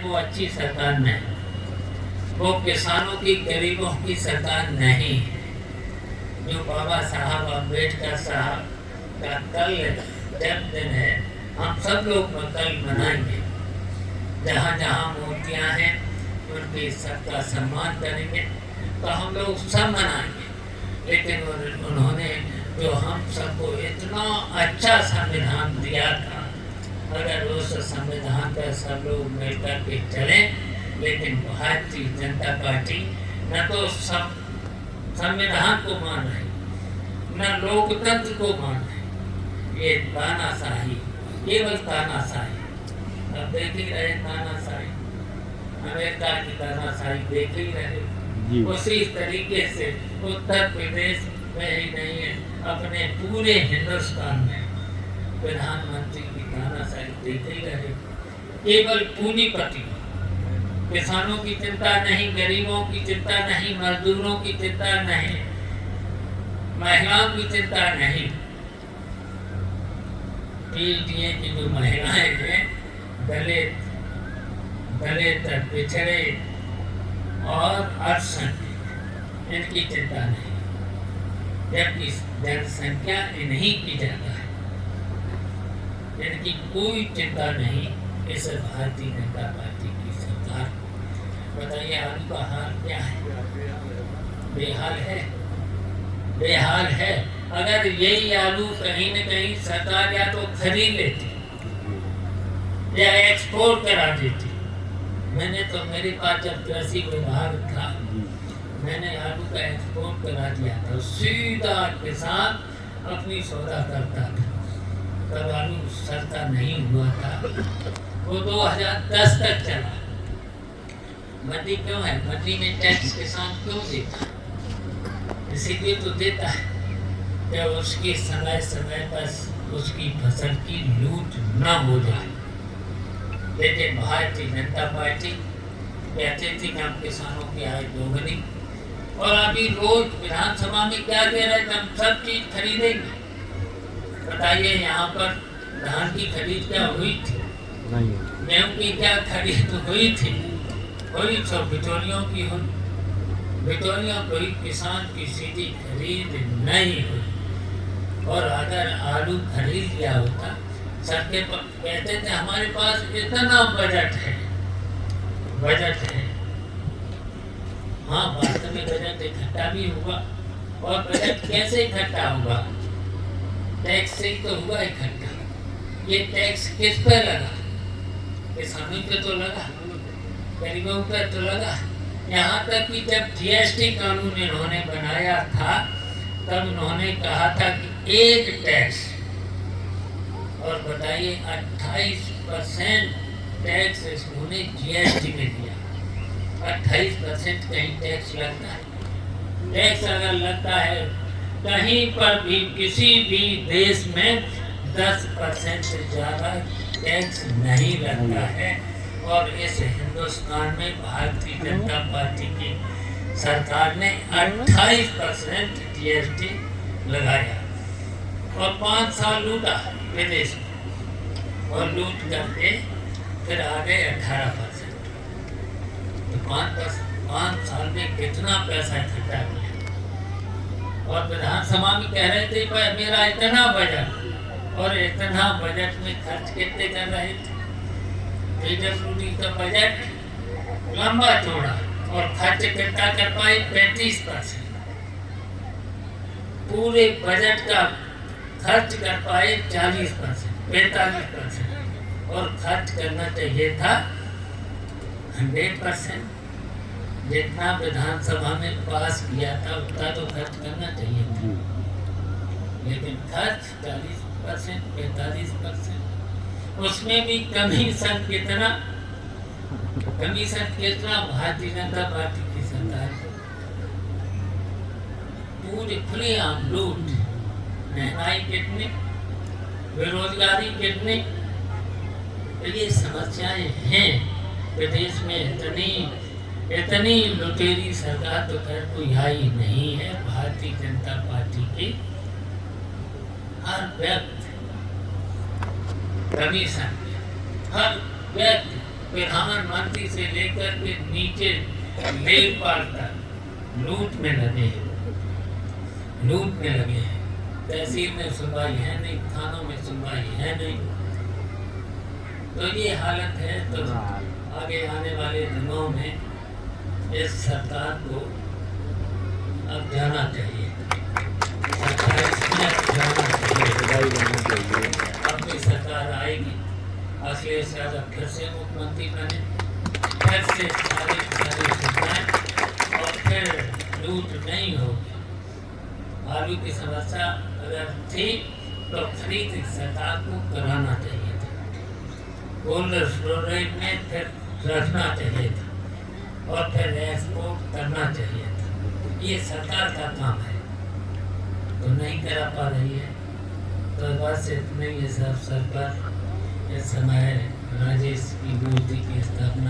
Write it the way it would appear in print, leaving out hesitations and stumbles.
वो अच्छी सरकार नहीं, वो किसानों की, गरीबों की सरकार नहीं है। जो बाबा साहब अम्बेडकर साहब का कल जन्मदिन है, हम सब लोग कल मनाएंगे। जहाँ जहाँ मूर्तियाँ हैं उनकी सबका सम्मान करेंगे, तो हम लोग सब मनाएंगे। लेकिन उन्होंने जो हम सबको इतना अच्छा संविधान दिया था, अगर उस संविधान पर सब लोग मिलकर के चलें, लेकिन भारतीय जनता पार्टी न तो सब संविधान को मान रही, न लोकतंत्र को मान रही। ये तानाशाही, केवल तानाशाही। अब देख ही रहे तानाशाही, अमेरिका की तानाशाही देख ही रहे। उसी तरीके से उत्तर प्रदेश में ही नहीं है, अपने पूरे हिंदुस्तान में प्रधानमंत्री की तानाशाही देख ही रहे। केवल पूंजीपति, किसानों की चिंता नहीं, गरीबों की चिंता नहीं, मजदूरों की चिंता नहीं, महिलाओं की चिंता नहीं। पीडीए की जो महिलाएं हैं, दलित, पिछड़े और अल्पसंख्यक, इनकी चिंता नहीं, जबकि जनसंख्या इन्हीं की ज्यादा है। इनकी कोई चिंता नहीं इस भारतीय जनता पार्टी की सरकार। बताइए आलू का हाल क्या है? बेहाल है, बेहाल है। अगर यही आलू कहीं न कहीं सरकार या तो खरीद लेती या एक्सपोर्ट करा देती। मैंने तो, मेरे पास जब कृषि विभाग था, मैंने आलू का एक्सपोर्ट करा दिया था। सीधा किसान अपनी सौदा करता था। तब आलू सस्ता नहीं हुआ था, वो 2010 तक चला। मंडी क्यों है? मंडी में टैक्स किसान क्यों देता? इसीलिए तो देता है कि उसकी समय समय पर उसकी फसल की लूट न हो जाए। लेकिन भारतीय जनता पार्टी कहते थे कि हम किसानों की आय दोगुनी, और अभी रोज विधानसभा में क्या कह रहे थे, हम सब चीज खरीदेंगे। बताइए यहाँ पर धान की खरीद क्या हुई थी? गेहूँ की क्या खरीद हुई थी? हुई तो बिचौलियों की हुई, बिचौलियों कोई किसान की सीधी खरीद नहीं हुई। और अगर आलू खरीद लिया होता, सबके कहते थे हमारे पास इतना बजट है, बजट है। हाँ, वास्तव में बजट इकट्ठा भी हुआ। और बजट कैसे इकट्ठा हुआ? टैक्स से तो हुआ इकट्ठा। ये टैक्स किस पर लगा? किसानों पे तो लगा, गरीबों पर तो लगा। यहाँ तक कि जब जीएसटी कानून इन्होंने बनाया था, तब उन्होंने कहा था कि एक टैक्स, और बताइए 28% टैक्स इन्होंने जीएसटी में दिया। 28% कहीं टैक्स लगता है? टैक्स अगर लगता है कहीं पर भी, किसी भी देश में 10% से ज़्यादा टैक्स नहीं लगता है। और इस हिंदुस्तान में भारतीय जनता पार्टी की सरकार ने 28% जीएसटी लगाया और 5 साल लूटा विदेश में, और लूट करके फिर आ गए 18%। तो 5 साल में कितना पैसा इकट्ठा किया। और विधानसभा में कह रहे थे पर मेरा इतना बजट, और इतना बजट में खर्च कितने कर रहे थे? पीडब्ल्यूडी का बजट लंबा चौड़ा, और खर्च कितना कर पाए? 35%। पूरे बजट का खर्च कर पाए 40%, 45%, और खर्च करना चाहिए था 100%। जितना विधानसभा में पास किया था उतना तो खर्च करना चाहिए था, लेकिन खर्च 40%, 45%। उसमें भी कमीशन कितना? कमीशन कितना? भारतीय जनता पार्टी की सरकार पूरी खुलेआम लूट। महंगाई कितनी, बेरोजगारी कितनी, तो ये समस्याएं हैं प्रदेश में। इतनी लुटेरी सरकार तो खैर कोई आई नहीं है। भारतीय जनता पार्टी की हर व्यक्ति कमीशन, हर व्यक्ति प्रधानमंत्री से लेकर के नीचे लेखपाल तक लूट में लगे हैं, लूट में लगे हैं। तहसील में सुनवाई है नहीं, थानों में सुनवाई है नहीं। तो ये हालत है। तो आगे आने वाले दिनों में इस सरकार को अब जाना चाहिए, अपनी सरकार आएगी, अखिलेश यादव फिर से मुख्यमंत्री बने, फिर से सारी सुविधाएं, और फिर लूट नहीं होगी। आलू की समस्या अगर थी तो खरीद सरकार को कराना चाहिए था, कोल्ड स्टोरेज में फिर रखना चाहिए था और फिर एक्सपोर्ट करना चाहिए था। ये सरकार का काम है, तो नहीं करा पा रही है। तो बस इतने ये सब सरकार इस समय राजेश की मूर्ति की स्थापना